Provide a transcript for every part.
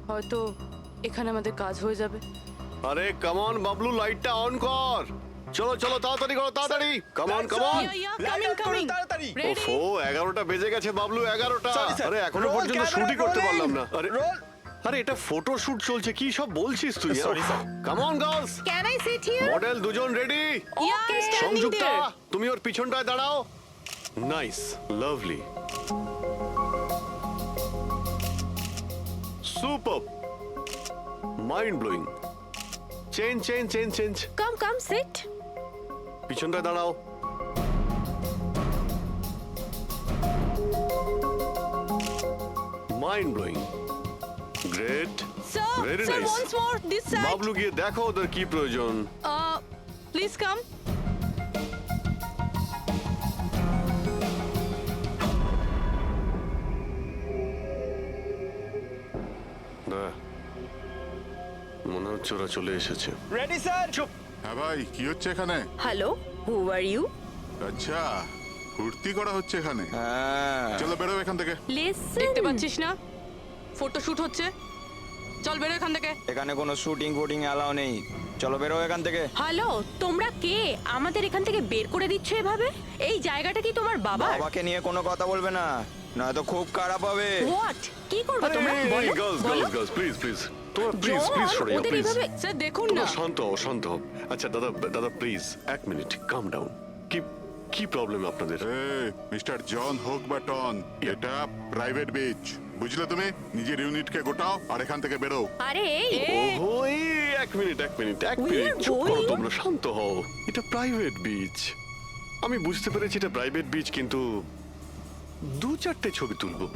হয়তো এখানে আমাদের কাজ হয়ে যাবে। আরে কাম অন বাবলু, লাইটটা অন কর। চলো চলো তাড়াতাড়ি করো, তাড়াতাড়ি। Come on come on. Coming তাড়াতাড়ি। ওফো 11টা বেজে গেছে বাবলু, 11টা। Sorry, sir. আরে এখনো Roll পর্যন্ত camera, শুটই করতে rolling. পারলাম না। আরে Roll. আরে এটা ফটো শুট চলছে, কি সব বলছিস তুই? Sorry, sir. Come on girls. Can I sit here? Model দুজন রেডি। ওকে সংযুক্তা তুমি ওর পিছনটায় দাঁড়াও। Nice, lovely, super, mind blowing. Change change change change. Come sit. পিছনটায় দাঁড়াও। Mind blowing, great, sir Very sir nice. Once more this side Bablu গিয়ে দেখো ওদের কি প্রয়োজন। Please come. না, মনে হচ্ছে ওরা চলে এসেছে। Ready sir. চুপ। হ্যাঁ ভাই, কি হচ্ছে এখানে? Hello, who are you? আচ্ছা, ফুর্তি করা হচ্ছে এখানে। চলো বেরো এখান থেকে। লিসেন। দেখতে পাচ্ছিস না ফটো শুট হচ্ছে? চল বেরো এখান থেকে। এখানে কোনো শুটিং ফুটিং অ্যালাউ নেই। চলো বেরো এখান থেকে। হ্যালো, তোমরা কে আমাদের এখান থেকে বের করে দিচ্ছ এভাবে? এই জায়গাটা কি তোমার বাবার? বাবাকে নিয়ে কোনো কথা বলবে না, নয়তো খুব খারাপ হবে। হোয়াট? কি করবে তোমরা? বলো গার্লস বলো। গার্লস গার্লস প্লিজ প্লিজ, তোমরা প্লিজ জন, প্লিজ সরে যাও ওদের প্লিজ। এভাবে স্যার দেখুন না। তোমরা শান্ত হও, শান্ত হও। আচ্ছা দাদা দাদা প্লিজ এক মিনিট, কাম ডাউন। কি কি প্রবলেম আপনাদের? মিস্টার জন হোক বা টন, এটা প্রাইভেট বিচ, বুঝলে তুমি? নিজের ইউনিটকে গোটাও আর এখান থেকে বেরো। আরে এই ওহো, এই এক মিনিট এক মিনিট এক We মিনিট, are চুপ করো going- তোমরা, শান্ত হও। এটা প্রাইভেট বিচ, আমি বুঝতে পেরেছি এটা প্রাইভেট বিচ, কিন্তু 2-4টে ছবি তুলবো,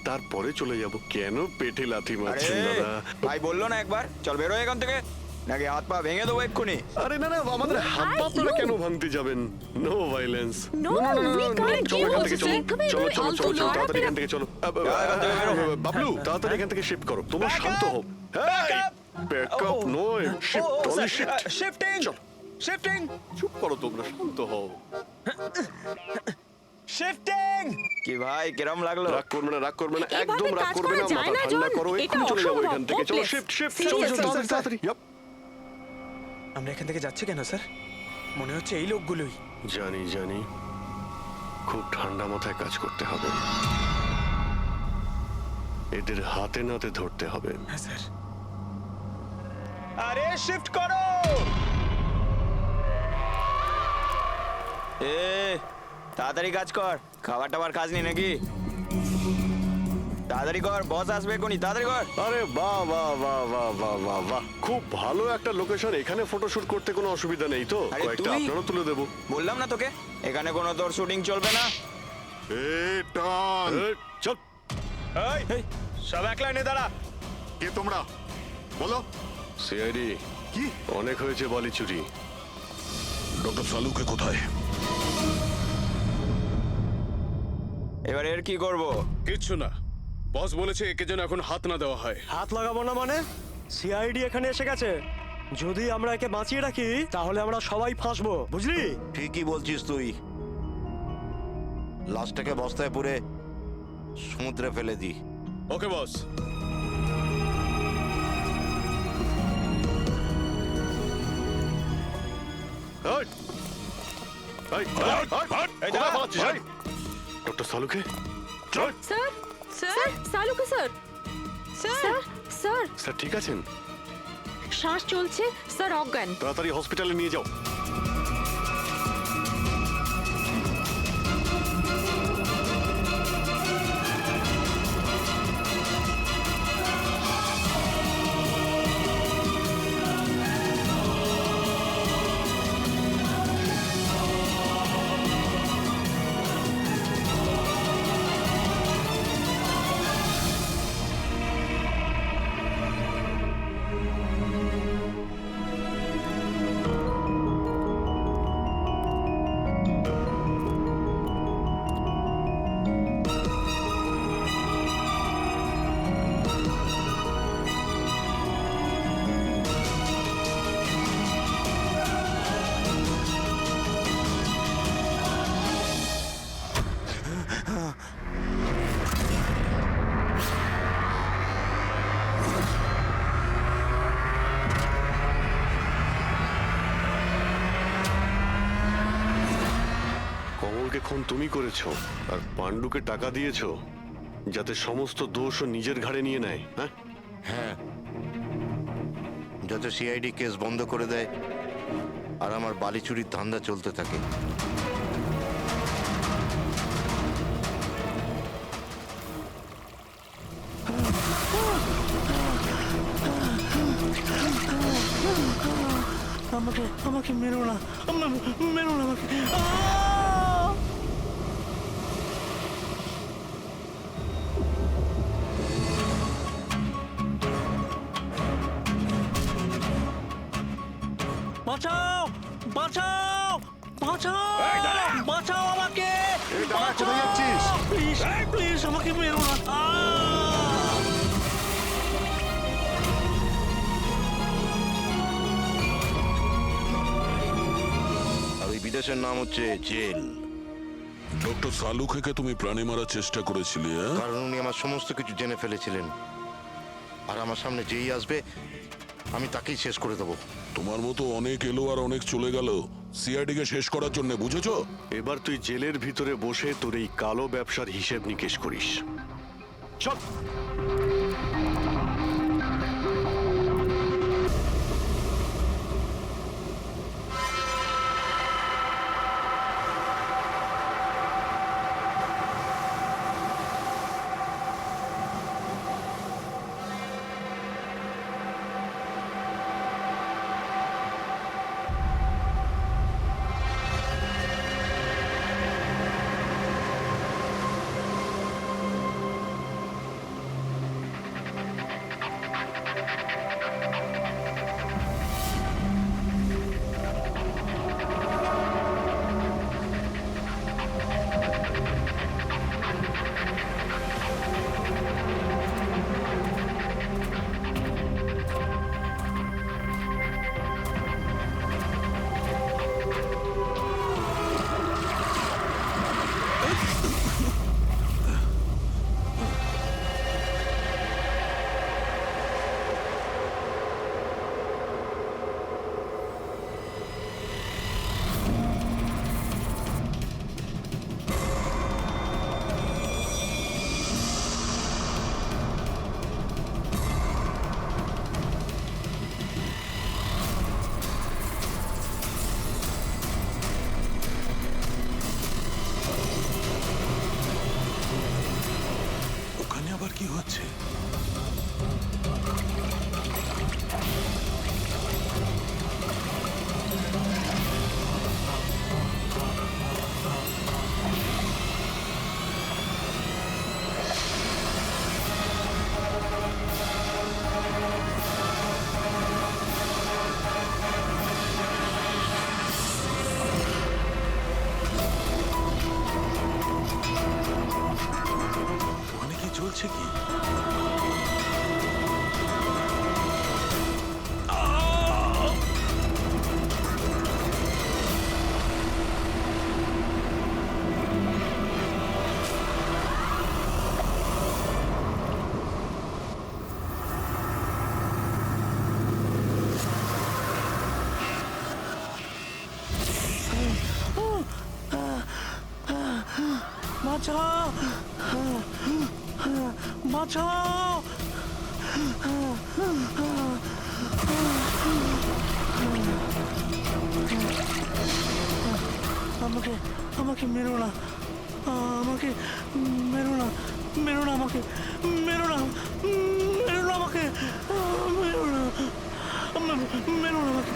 তারপরে চলে যাব। কেন পেটে লাথি আরে মারছেন দাদা? ভাই বললো না একবার চল বেরো এখান থেকে, নাকি হাত পা ভেঙে দেবো এক্ষুনি। আরে না না, আমাদের হাত পা আপনারা you- কেন ভাঙতে যাবেন? No violence. No, we can't চলো এখান use থেকে, চলো it. তুমি চলো চলো ফালতু চলো চলো, লড়াতে তাড়াতাড়ি না। এখান থেকে চলো। এখান থেকে বেরো। বাবলু তাড়াতাড়ি এখান থেকে শিফট করো, তোমরা Back শান্ত up! হও। ব্যাকআপ নয়, শিফট, অনলি শিফট। শিফটিং চলো। শিফটিং চুপ করো তোমরা, শান্ত হও। শিফটিং। কি ভাই কিরম লাগলো? রাগ করবে না, রাগ করবে না, এভাবে একদম রাগ কাজ করবে করা না। যায় মাথা না, ঠান্ডা জন। করো, এটা এক্ষুনি চলে যাবো অসম্ভব, এখান থেকে। চলো hopeless. শিফট শিফট, Serious, চলো চলো sir, তাড়াতাড়ি তাড়াতাড়ি। Yup. আমরা এখান থেকে যাচ্ছি কেন স্যার? মনে হচ্ছে এই লোকগুলোই। জানি জানি, খুব ঠান্ডা মাথায় কাজ করতে হবে, এদের হাতে নাতে ধরতে হবে। হ্যাঁ স্যার। আরে শিফট করো। এ তাড়াতাড়ি কাজ কর, খাবার টাবার কাজ নেই নাকি? তাড়াতাড়ি কর, বস আসবে এখনই, তাড়াতাড়ি কর। আরে বাহ বাহ বাহ বাহ বাহ বাহ বাহ, খুব ভালো একটা লোকেশন। এখানে ফটোশুট করতে কোনো অসুবিধা নেই তো? আরে কয়েকটা তুই- আপনারও তুলে দেবো। বললাম না তোকে এখানে কোনো তোর শুটিং চলবে না। এ টন, চল। এই সব এক লাইনে দাঁড়া। কে তোমরা? বলো। সিআইডি, কি? অনেক হয়েছে বালি চুরি। ডক্টর সালুকে কোথায়? এবার এর কি করব? কিচ্ছু না, বস বলেছে একে যেন এখন হাত না দেওয়া হয়। হাত লাগাবো না মানে? সিআইডি এখানে এসে গেছে, যদি আমরা একে বাঁচিয়ে রাখি তাহলে আমরা সবাই ফাঁসবো, বুঝলি? ঠিকই বলছিস তুই। লাশটাকে বস্তায় পুরে সমুদ্রে ফেলে দি। ওকে বস। এই, এই, কোথায় পালাচ্ছিস, এই? ডক্টর সালুকে চল। স্যার স্যার স্যার সালুকে sir. Sir sir sir sir ঠিক আছেন? শ্বাস চলছে স্যার, অজ্ঞান। তাড়াতাড়ি হসপিটালে নিয়ে যাও। খুন তুমি করেছো আর পাণ্ডুকে টাকা দিয়েছো যাতে সমস্ত দোষ ও নিজের ঘাড়ে নিয়ে নেয়, হ্যাঁ? হ্যাঁ, যাতে সিআইডি কেস বন্ধ করে দেয় আর আমার বালি চুরির ধান্দা চলতে থাকে। আমাকে আমাকে মেরো না, মেরো না আমাকে। বাঁচাও, বাঁচাও, বাঁচাও, বাঁচাও আমাকে। এই দাঁড়া, কোথায় যাচ্ছিস? প্লিজ প্লিজ আমাকে মেরো না। আর ওই বিদেশের নাম হচ্ছে জেল। ডক্টর সালুখেকে তুমি প্রাণে মারার চেষ্টা করেছিলে, হ্যাঁ? কারণ উনি আমার সমস্ত কিছু জেনে ফেলেছিলেন, আর আমার সামনে যেই আসবে আমি তাকেই শেষ করে দেবো। তোমার মতো অনেক এলো আর অনেক চলে গেল সিআইডি কে শেষ করার জন্য, বুঝেছো? এবার তুই জেলের ভিতরে বসে তোর এই কালো ব্যবসার হিসেব নিকেশ করিস। চল। ওখানে আবার কি হচ্ছে? ওখানে কি চলছে কি? বাঁচাও, বাঁচাও। আমাকে আমাকে মেরো না, আমাকে মেরো না, মেরো না আমাকে, মেরো না, মেরো না আমাকে, মেরো না, মেরো না আমাকে।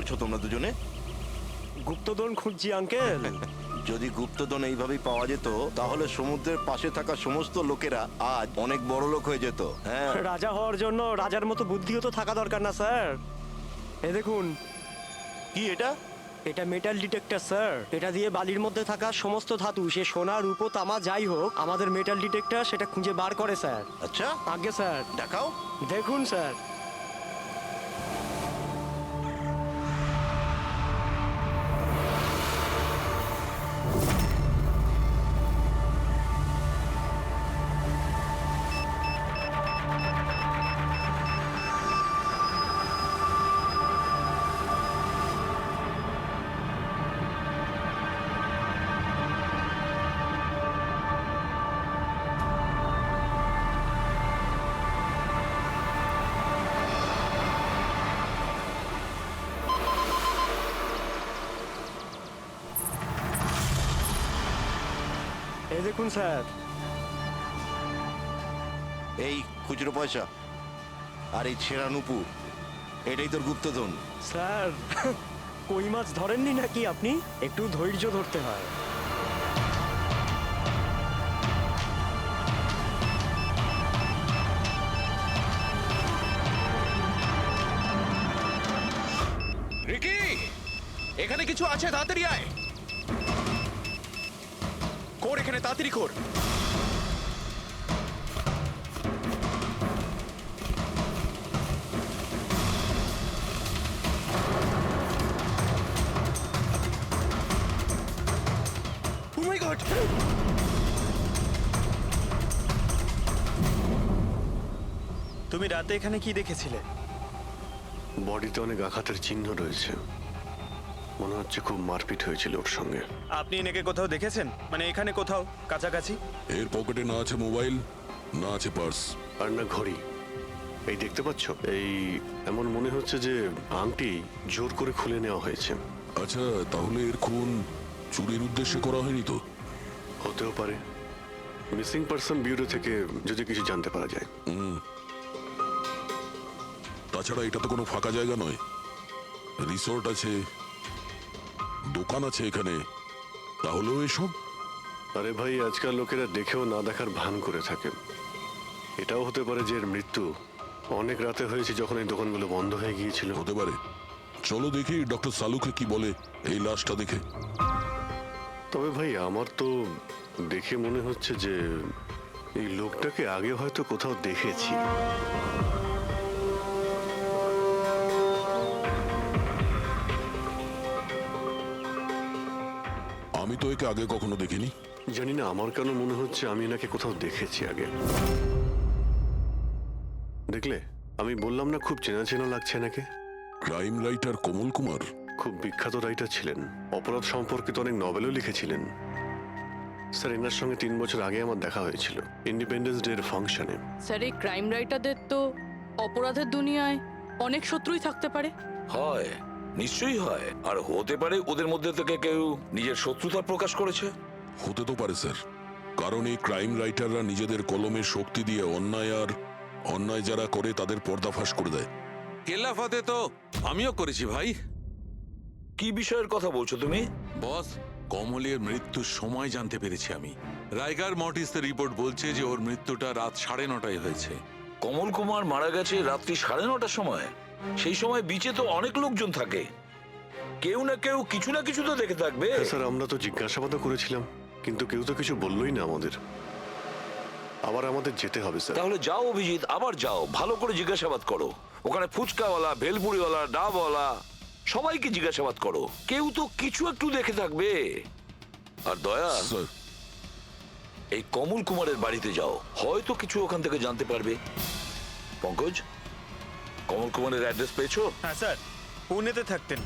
করছো তোমরা দুজনে? গুপ্তধন খুঁজছি আঙ্কেল। যদি গুপ্তধন এইভাবেই পাওয়া যেত তাহলে সমুদ্রের পাশে থাকা সমস্ত লোকেরা আজ অনেক বড় লোক হয়ে যেত। হ্যাঁ, রাজা হওয়ার জন্য রাজার মতো বুদ্ধিও তো থাকা দরকার না স্যার? এ দেখুন, কি এটা? এটা মেটাল ডিটেক্টর স্যার। এটা দিয়ে বালির মধ্যে থাকা সমস্ত ধাতু, সে সোনা রূপো তামা যাই হোক, আমাদের মেটাল ডিটেক্টর সেটা খুঁজে বার করে স্যার। আচ্ছা, আগে স্যার দেখাও। দেখুন স্যার। এই দেখুন স্যার। এই খুচরো পয়সা আর এই ছেঁড়া নুপুর, এটাই তোর গুপ্তধন। স্যার, কই মাছ ধরেননি নাকি আপনি? একটু ধৈর্য ধরতে হয়। রিকি, এখানে কিছু আছে, তাড়াতাড়ি আয়। কর এখানে, তাড়াতাড়ি কর। Oh my God! তুমি রাতে এখানে কি দেখেছিলে? বডিতে অনেক আঘাতের চিহ্ন রয়েছে, মনে হচ্ছে খুব মারপিট হয়েছিল ওর সঙ্গে। আপনি এনাকে কোথাও দেখেছেন? মানে এখানে কোথাও কাছাকাছি? এর পকেটে না আছে মোবাইল, না আছে পার্স। আর না ঘড়ি। এই দেখতে পাচ্ছ, এই এমন মনে হচ্ছে যে আংটি জোর করে খুলে নেওয়া হয়েছে। আচ্ছা, তাহলে এর খুন চুরির উদ্দেশ্যে করা হয়নি তো? হতেও পারে। মিসিং পারসন ব্যুরো থেকে যদি কিছু জানতে পারা যায়। তাছাড়া এটা তো কোনো ফাঁকা জায়গা নয়, রিসোর্ট আছে, দোকান আছে এখানে। তাহলেও এসব? আরে ভাই, আজকাল লোকেরা দেখেও না দেখার ভান করে থাকে। এটাও হতে পারে যে এর মৃত্যু অনেক রাতে হয়েছে, যখন এই দোকানগুলো বন্ধ হয়ে গিয়েছিল। হতে পারে। চলো দেখি ডক্টর সালুকে কি বলে এই লাশটা দেখে। তবে ভাই, আমার তো দেখে মনে হচ্ছে যে এই লোকটাকে আগে হয়তো কোথাও দেখেছি। আমি তো একে আগে কখনো দেখিনি। জানি না, আমার কেন মনে হচ্ছে আমি এনাকে কোথাও দেখেছি আগে। দেখলে, আমি বললাম না খুব চেনা চেনা লাগছে এনাকে। ক্রাইম রাইটার কমল কুমার? খুব বিখ্যাত রাইটার ছিলেন, অপরাধ সম্পর্কিত অনেক নভেলও লিখেছিলেন। স্যার, এনার সঙ্গে 3 বছর আগে আমার দেখা হয়েছিল ইন্ডিপেন্ডেন্স ডে এর ফাংশনে। স্যার, এই ক্রাইম রাইটারদের তো অপরাধের দুনিয়ায় অনেক শত্রুই থাকতে পারে। হয়, নিশ্চয়ই হয়। আর হতে পারে ওদের মধ্যে থেকে কেউ নিজের শত্রুতা প্রকাশ করেছে। হতে তো পারে স্যার, কারণ এই ক্রাইম রাইটাররা নিজেদের কলমের শক্তি দিয়ে অন্যায় যারা করে তাদের পর্দাফাশ করে দেয়। কেল্লাফাতে তো আমিও করেছি ভাই। কি বিষয়ের কথা বলছো তুমি? বস, কমলের মৃত্যুর সময় জানতে পেরেছি আমি। রাইগার মর্টিসের রিপোর্ট বলছে যে ওর মৃত্যুটা রাত 9:30 হয়েছে। কমল কুমার মারা গেছে রাত্রি 9:30 সময়। সেই সময় বিচে তো অনেক লোকজন থাকে, কেউ না কেউ কিছু না কিছু তো দেখে থাকবে। স্যার, আমরা তো জিজ্ঞাসাবাদও করেছিলাম, কিন্তু কেউ তো কিছু বললোই না আমাদের। আবার আমাদের যেতে হবে স্যার। তাহলে যাও অভিজিৎ, আবার যাও, ভালো করে জিজ্ঞাসাবাদ করো। ওখানে ফুচকাওয়ালা, ভেলপুরিওয়ালা, ডাবওয়ালা সবাইকে জিজ্ঞাসাবাদ করো, কেউ তো কিছু একটু দেখে থাকবে। আর দয়া, স্যার, এই কমল কুমারের বাড়িতে যাও, হয়তো কিছু ওখান থেকে জানতে পারবে। পঙ্কজ, কমল কুমারের অ্যাড্রেস পেয়েছো? হ্যাঁ স্যার, পুনেতে থাকতেন।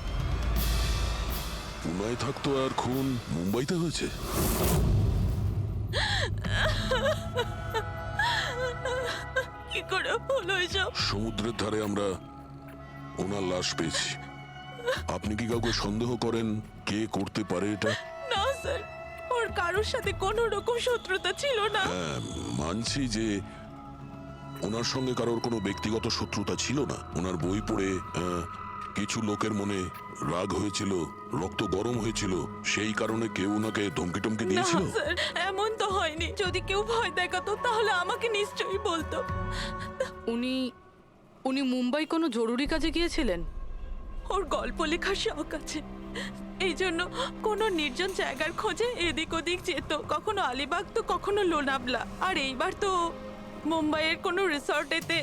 পুনায় থাকতো আর খুন মুম্বাইতে হয়েছে? কি করে হলো এসব? সমুদ্রের ধারে আমরা ওনার লাশ পেয়েছি। আপনি কি কাউকে সন্দেহ করেন কে করতে পারে এটা? না স্যার, ওর কারোর সাথে কোনো রকম শত্রুতা ছিল না। হ্যাঁ, মানছি যে ওনার সঙ্গে কারোর কোনো ব্যক্তিগত শত্রুতা ছিল না। ওনার বই পড়ে কিছু লোকের মনে রাগ হয়েছিল, রক্ত গরম হয়েছিল, সেই কারণে কেউ ওনাকে ধমকি টমকি না দিয়েছিল। স্যার, এমন তো হয়নি। যদি কেউ ভয় দেখাতো তাহলে আমাকে নিশ্চয়ই বলতো। উনি উনি মুম্বাই কোনো জরুরি কাজে গিয়েছিলেন? ওর গল্প লেখার শখ আছে, এই জন্য কোনো নির্জন জায়গার খোঁজে এদিক ওদিক যেত, কখনো আলিবাগ তো কখনো লোনাবলা। আর এইবার তো মুম্বাইয়ের কোনো রিসর্টেতে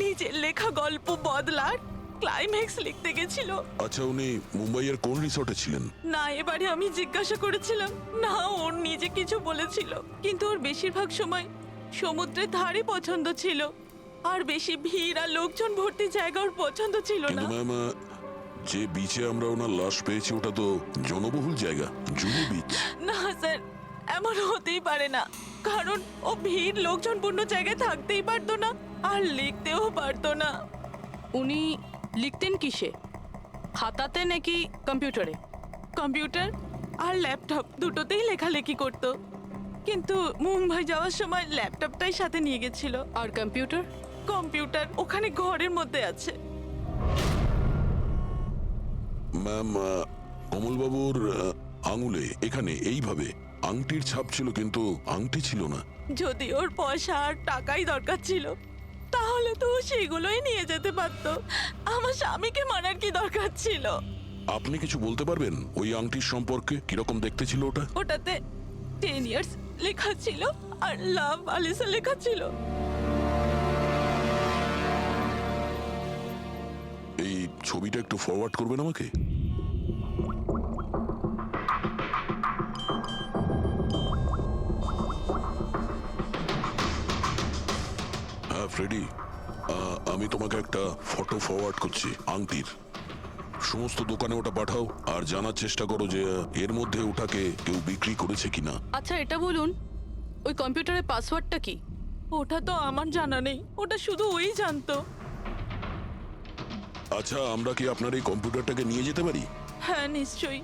নিজের লেখা গল্প বদলার ক্লাইম্যাক্স লিখতে গেছিল। আচ্ছা, উনি মুম্বাইয়ের কোন রিসর্টে ছিলেন? না, এবারে আমি জিজ্ঞাসা করেছিলাম না, ওর নিজে কিছু বলেছিল, কিন্তু ওর বেশিরভাগ সময় সমুদ্রের ধারে পছন্দ ছিল, আর বেশি ভিড় আর লোকজন ভর্তি জায়গা ওর পছন্দ ছিল না। কিন্তু ম্যাম, যে বিচে আমরা ওনার লাশ পেয়েছি ওটা তো জনবহুল জায়গা, জুহু বিচ। না স্যার, এমন হতেই পারে না, কারণ ও ভিড় লোকজনপূর্ণ জায়গায় থাকতেই পারতো না আর লিখতেও পারতো না। উনি লিখতেন কিসে, খাতাতে নাকি কম্পিউটারে? কম্পিউটার আর ল্যাপটপ দুটোতেই লেখালেখি করতো, কিন্তু মুম্বাই যাওয়ার সময় ল্যাপটপটাই সাথে নিয়ে গেছিল। আর কম্পিউটার? কম্পিউটার ওখানে ঘরের মধ্যে আছে। ম্যাম, কমলবাবুর আঙুলে এখানে এইভাবে আংটির ছাপ ছিল, কিন্তু আংটি ছিল না। যদি ওর পয়সা আর টাকাই দরকার ছিল তাহলে তো ও সেগুলোই নিয়ে যেতে পারতো। আমার স্বামীকে মারার কি দরকার ছিল? আপনি কিছু বলতে পারবেন ওই আংটির সম্পর্কে? কিরকম দেখতে ছিল ওটা? ওটাতে 10 ইয়ার্স লেখা ছিল আর লাভ আলিসা লেখা ছিল। এই ছবিটা একটু ফরওয়ার্ড করবেন আমাকে? হ্যাঁ ফ্রেডি, আমি তোমাকে একটা ফটো ফরওয়ার্ড করছি আংটির। সমস্ত দোকানে ওটা পাঠাও আর জানার চেষ্টা করো যে এর মধ্যে ওটাকে কেউ বিক্রি করেছে কিনা। আচ্ছা এটা বলুন, ওই কম্পিউটারের পাসওয়ার্ডটা কি? ওটা তো আমার জানা নেই, ওটা শুধু ওই জানতো। আচ্ছা, আমরা কি আপনার এই কম্পিউটারটাকে নিয়ে যেতে পারি? হ্যাঁ নিশ্চয়ই।